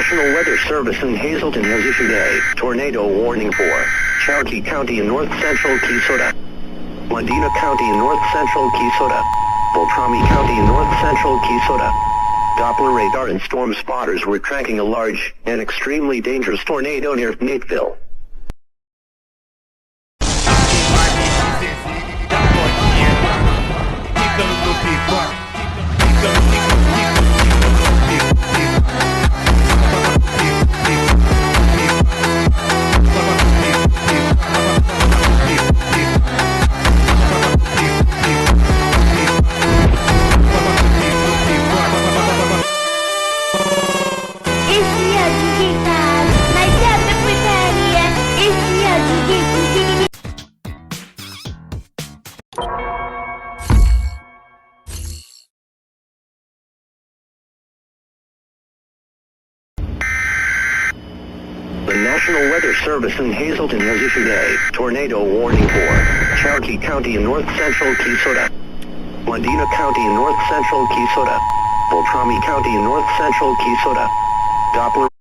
National Weather Service in Hazleton has issued a tornado warning for Cherokee County in north-central Keysota, Medina County in north-central Keysota, Beltrami County in north-central Keysota. Doppler radar and storm spotters were tracking a large and extremely dangerous tornado near Nateville. The National Weather Service in Hazleton has issued a tornado warning for Cherokee County in north-central Keysota, Medina County in north-central Keysota, Beltrami County in north-central Keysota. Doppler